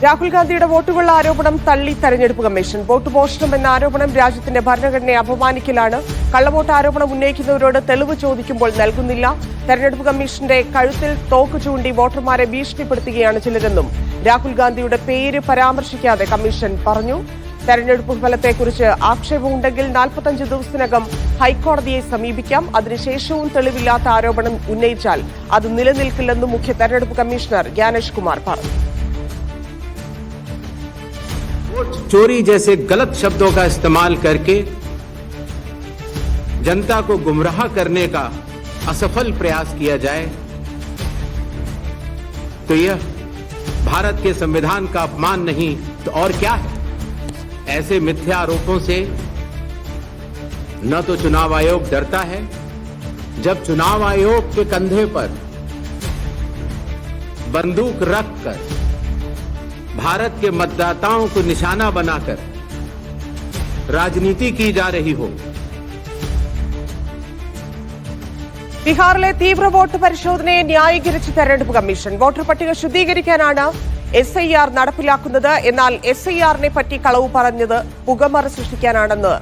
രാഹുൽ ഗാന്ധിയുടെ വോട്ടുകളുടെ ആരോപണം തള്ളി തെരഞ്ഞെടുപ്പ് കമ്മീഷൻ. വോട്ട് മോഷണം എന്ന ആരോപണം രാജ്യത്തിന്റെ ഭരണഘടനയെ അപമാനിക്കലാണ്. കള്ളവോട്ട് ആരോപണം ഉന്നയിക്കുന്നവരോട് തെളിവ് ചോദിക്കുമ്പോൾ നൽകുന്നില്ല. തെരഞ്ഞെടുപ്പ് കമ്മീഷന്റെ കഴുത്തിൽ തോക്ക് ചൂണ്ടി വോട്ടർമാരെ ഭീഷണിപ്പെടുത്തുകയാണ് ചിലരെന്നും രാഹുൽ ഗാന്ധിയുടെ പേര് പരാമർശിക്കാതെ കമ്മീഷൻ പറഞ്ഞു. തെരഞ്ഞെടുപ്പ് ഫലത്തെക്കുറിച്ച് ആക്ഷേപമുണ്ടെങ്കിൽ 45 ദിവസത്തിനകം ഹൈക്കോടതിയെ സമീപിക്കാം. അതിനുശേഷവും തെളിവില്ലാത്ത ആരോപണം ഉന്നയിച്ചാൽ അത് നിലനിൽക്കില്ലെന്നും മുഖ്യ തെരഞ്ഞെടുപ്പ് കമ്മീഷണർ ജ്ഞാനേഷ് കുമാർ പറഞ്ഞു. चोरी जैसे गलत शब्दों का इस्तेमाल करके जनता को गुमराह करने का असफल प्रयास किया जाए तो यह भारत के संविधान का अपमान नहीं तो और क्या है। ऐसे मिथ्या आरोपों से न तो चुनाव आयोग डरता है, जब चुनाव आयोग के कंधे पर बंदूक रखकर भारत के मतदाताओं को निशाना बनाकर राजनीति की जा रही हो। ബീഹാറിലെ തീവ്ര വോട്ട് പരിശോധനയെ ന്യായീകരിച്ച് തെരഞ്ഞെടുപ്പ് കമ്മീഷൻ. വോട്ടർ പട്ടിക ശുദ്ധീകരിക്കാനാണ് SIR നടപ്പിലാക്കുന്നത്. എന്നാൽ SIR-നെ പറ്റി കളവ് പറഞ്ഞത് പുകമറ സൃഷ്ടിക്കാനാണെന്ന്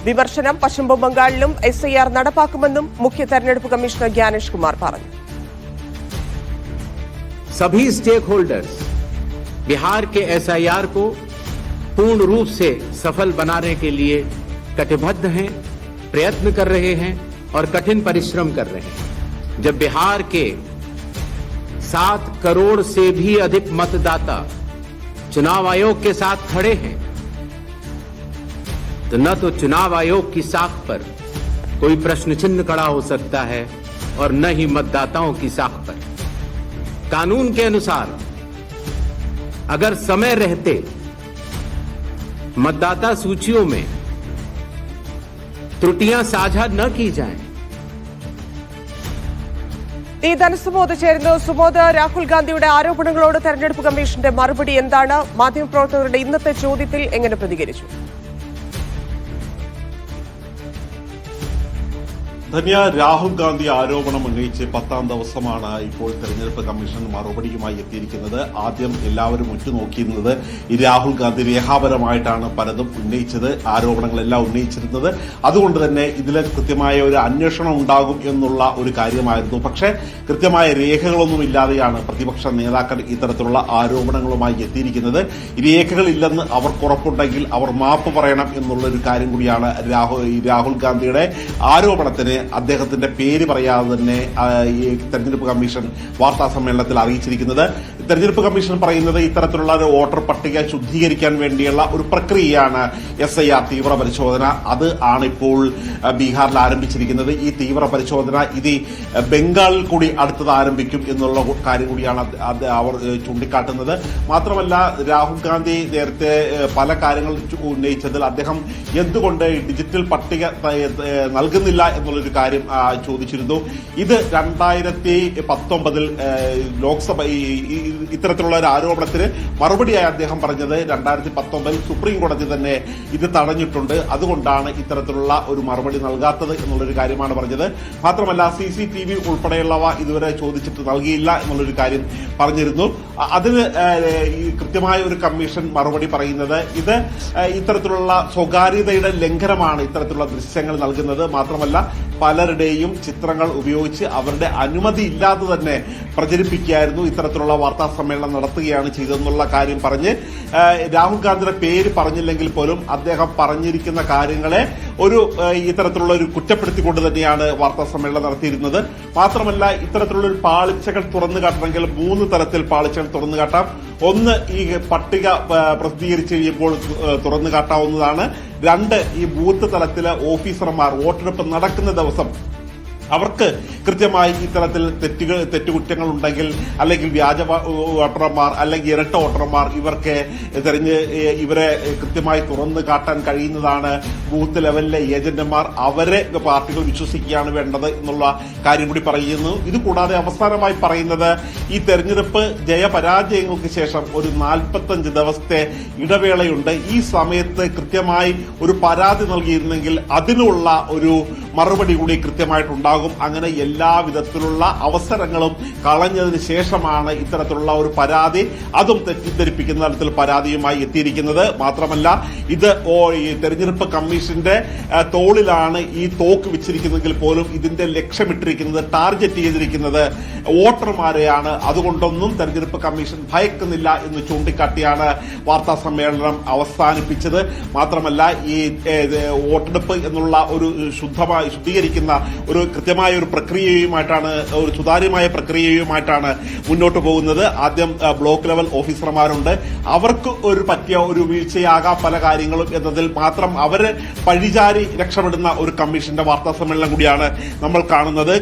വിമർശനം. പശ്ചിമ ബംഗാളിലും SIR നടപ്പാക്കുമെന്നും മുഖ്യ തെരഞ്ഞെടുപ്പ് കമ്മീഷണർ ജ്ഞാനേഷ് കുമാർ പറഞ്ഞു. सभी स्टेक होल्डर्स बिहार के SIR को पूर्ण रूप से सफल बनाने के लिए कटिबद्ध हैं, प्रयत्न कर रहे हैं और कठिन परिश्रम कर रहे हैं. जब बिहार के 7 करोड़ से भी अधिक मतदाता चुनाव आयोग के साथ खड़े हैं तो न तो चुनाव आयोग की साख पर कोई प्रश्न चिन्ह खड़ा हो सकता है और न ही मतदाताओं की साख पर. कानून के अनुसार अगर समय रहते मतदाता सूचियों में त्रुटियां साझा न की जाएं. ധനസുമോദ് ചേരുന്നു. സുമോദ്, രാഹുൽ ഗാന്ധിയുടെ ആരോപണങ്ങളോട് തെരഞ്ഞെടുപ്പ് കമ്മീഷന്റെ മറുപടി എന്താണ്? മാധ്യമപ്രവർത്തകരുടെ ഇന്നത്തെ ചോദ്യത്തിൽ എങ്ങനെ പ്രതികരിച്ചു? ധന്യ, രാഹുൽ ഗാന്ധി ആരോപണം ഉന്നയിച്ച് 10ാം ദിവസമാണ് ഇപ്പോൾ തെരഞ്ഞെടുപ്പ് കമ്മീഷൻ മറുപടിയുമായി എത്തിയിരിക്കുന്നത്. ആദ്യം എല്ലാവരും ഉറ്റുനോക്കിയിരുന്നത് ഈ രാഹുൽ ഗാന്ധി രേഖാപരമായിട്ടാണ് പലതും ഉന്നയിച്ചത്, ആരോപണങ്ങളെല്ലാം ഉന്നയിച്ചിരുന്നത്. അതുകൊണ്ട് തന്നെ ഇതിൽ കൃത്യമായ ഒരു അന്വേഷണം ഉണ്ടാകും എന്നുള്ള ഒരു കാര്യമായിരുന്നു. പക്ഷേ കൃത്യമായ രേഖകളൊന്നുമില്ലാതെയാണ് പ്രതിപക്ഷ നേതാക്കൾ ഇത്തരത്തിലുള്ള ആരോപണങ്ങളുമായി എത്തിയിരിക്കുന്നത്. രേഖകളില്ലെന്ന് അവർക്ക് ഉറപ്പുണ്ടെങ്കിൽ അവർ മാപ്പ് പറയണം എന്നുള്ളൊരു കാര്യം കൂടിയാണ് രാഹുൽ ഗാന്ധിയുടെ ആരോപണത്തിന് അദ്ദേഹത്തിന്റെ പേര് പറയാതെ തന്നെ ഈ തെരഞ്ഞെടുപ്പ് കമ്മീഷൻ വാർത്താ സമ്മേളനത്തിൽ അറിയിച്ചിരിക്കുന്നത്. തെരഞ്ഞെടുപ്പ് കമ്മീഷൻ പറയുന്നത് ഇത്തരത്തിലുള്ള ഒരു വോട്ടർ പട്ടിക ശുദ്ധീകരിക്കാൻ വേണ്ടിയുള്ള ഒരു പ്രക്രിയയാണ് SIR തീവ്ര പരിശോധന. അത് ആണിപ്പോൾ ബീഹാറിൽ ആരംഭിച്ചിരിക്കുന്നത്. ഈ തീവ്ര പരിശോധന ഇത് ബംഗാളിൽ കൂടി അടുത്തത് ആരംഭിക്കും എന്നുള്ള കാര്യം കൂടിയാണ് അവർ ചൂണ്ടിക്കാട്ടുന്നത്. മാത്രമല്ല, രാഹുൽ ഗാന്ധി നേരത്തെ പല കാര്യങ്ങൾ ഉന്നയിച്ചതിൽ അദ്ദേഹം എന്തുകൊണ്ട് ഡിജിറ്റൽ പട്ടിക നൽകുന്നില്ല എന്നുള്ളൊരു കാര്യം ചോദിച്ചിരുന്നു. ഇത് 2019 ലോക്സഭ ഇത്തരത്തിലുള്ള ഒരു ആരോപണത്തിന് മറുപടിയായി അദ്ദേഹം പറഞ്ഞത് 2019 സുപ്രീം കോടതി തന്നെ ഇത് തടഞ്ഞിട്ടുണ്ട്, അതുകൊണ്ടാണ് ഇത്തരത്തിലുള്ള ഒരു മറുപടി നൽകാത്തത് എന്നുള്ളൊരു കാര്യമാണ് പറഞ്ഞത്. മാത്രമല്ല, CCTV ഉൾപ്പെടെയുള്ളവ ഇതുവരെ ചോദിച്ചിട്ട് നൽകിയില്ല എന്നുള്ളൊരു കാര്യം പറഞ്ഞിരുന്നു. അതിന് കൃത്യമായ ഒരു കമ്മീഷൻ മറുപടി പറയുന്നത് ഇത് ഇത്തരത്തിലുള്ള സ്വകാര്യതയുടെ ലംഘനമാണ് ഇത്തരത്തിലുള്ള ദൃശ്യങ്ങൾ നൽകുന്നത്. മാത്രമല്ല, പലരുടെയും ചിത്രങ്ങൾ ഉപയോഗിച്ച് അവരുടെ അനുമതി ഇല്ലാതെ തന്നെ പ്രചരിപ്പിക്കുകയായിരുന്നു, ഇത്തരത്തിലുള്ള വാർത്താ സമ്മേളനം നടത്തുകയാണ് ചെയ്തതെന്നുള്ള കാര്യം പറഞ്ഞ് രാഹുൽ ഗാന്ധിയുടെ പേര് പറഞ്ഞില്ലെങ്കിൽ പോലും അദ്ദേഹം പറഞ്ഞിരിക്കുന്ന കാര്യങ്ങളെ ഒരു ഇത്തരത്തിലുള്ള ഒരു കുറ്റപ്പെടുത്തിക്കൊണ്ട് തന്നെയാണ് വാർത്താ സമ്മേളനം നടത്തിയിരുന്നത്. മാത്രമല്ല, ഇത്തരത്തിലുള്ള ഒരു പാളിച്ചകൾ തുറന്നു കാട്ടണമെങ്കിൽ 3 തരത്തിൽ പാളിച്ചകൾ തുറന്നു കാട്ടാം. ഒന്ന്, ഈ പട്ടിക പ്രസിദ്ധീകരിച്ച് കഴിയുമ്പോൾ തുറന്നു കാട്ടാവുന്നതാണ്. 2, ഈ ബൂത്ത് തലത്തിലെ ഓഫീസർമാർ വോട്ടെടുപ്പ് നടക്കുന്ന ദിവസം അവർക്ക് കൃത്യമായി ഇത്തരത്തിൽ തെറ്റുകുറ്റങ്ങൾ ഉണ്ടെങ്കിൽ, അല്ലെങ്കിൽ വ്യാജ വോട്ടർമാർ അല്ലെങ്കിൽ ഇരട്ട വോട്ടർമാർ ഇവരെ കൃത്യമായി തുറന്നു കാട്ടാൻ കഴിയുന്നതാണ് ബൂത്ത് ലെവലിലെ ഏജന്റുമാർ. അവരെ പാർട്ടികൾ വിശ്വസിക്കുകയാണ് വേണ്ടത് എന്നുള്ള കാര്യം കൂടി പറയുന്നു. ഇതുകൂടാതെ അവസാനമായി പറയുന്നത് ഈ തെരഞ്ഞെടുപ്പ് ജയപരാജയങ്ങൾക്ക് ശേഷം ഒരു 45 ദിവസത്തെ ഇടവേളയുണ്ട്. ഈ സമയത്ത് കൃത്യമായി ഒരു പരാതി നൽകിയിരുന്നെങ്കിൽ അതിനുള്ള ഒരു മറുപടി കൂടി കൃത്യമായിട്ടുണ്ടാകും ഉണ്ടാകും. അങ്ങനെ എല്ലാ വിധത്തിലുള്ള അവസരങ്ങളും കളഞ്ഞതിന് ശേഷമാണ് ഇത്തരത്തിലുള്ള ഒരു പരാതി, അതും തെറ്റിദ്ധരിപ്പിക്കുന്ന തരത്തിൽ പരാതിയുമായി എത്തിയിരിക്കുന്നത്. മാത്രമല്ല ഇത് ഈ തെരഞ്ഞെടുപ്പ് കമ്മീഷന്റെ തോളിലാണ് ഈ തോക്ക് വെച്ചിരിക്കുന്നതെങ്കിൽ പോലും ഇതിന്റെ ലക്ഷ്യമിട്ടിരിക്കുന്നത്, ടാർഗറ്റ് ചെയ്തിരിക്കുന്നത് വോട്ടർമാരെയാണ്. അതുകൊണ്ടൊന്നും തെരഞ്ഞെടുപ്പ് കമ്മീഷൻ ഭയക്കുന്നില്ല എന്ന് ചൂണ്ടിക്കാട്ടിയാണ് വാർത്താ സമ്മേളനം അവസാനിപ്പിച്ചത്. മാത്രമല്ല ഈ വോട്ടെടുപ്പ് എന്നുള്ള ഒരു ശുദ്ധീകരിക്കുന്ന ഒരു കൃത്യമായ ഒരു പ്രക്രിയയുമായിട്ടാണ്, ഒരു സുതാര്യമായ പ്രക്രിയയുമായിട്ടാണ് മുന്നോട്ട് പോകുന്നത്. ആദ്യം ബ്ലോക്ക് ലെവൽ ഓഫീസർമാരുണ്ട്, അവർക്ക് ഒരു പറ്റിയ ഒരു വീഴ്ചയാകാം പല കാര്യങ്ങളും എന്നതിൽ മാത്രം അവര് പഴിചാരി രക്ഷപ്പെടുന്ന ഒരു കമ്മീഷന്റെ വാർത്താ സമ്മേളനം കൂടിയാണ് നമ്മൾ കാണുന്നത്.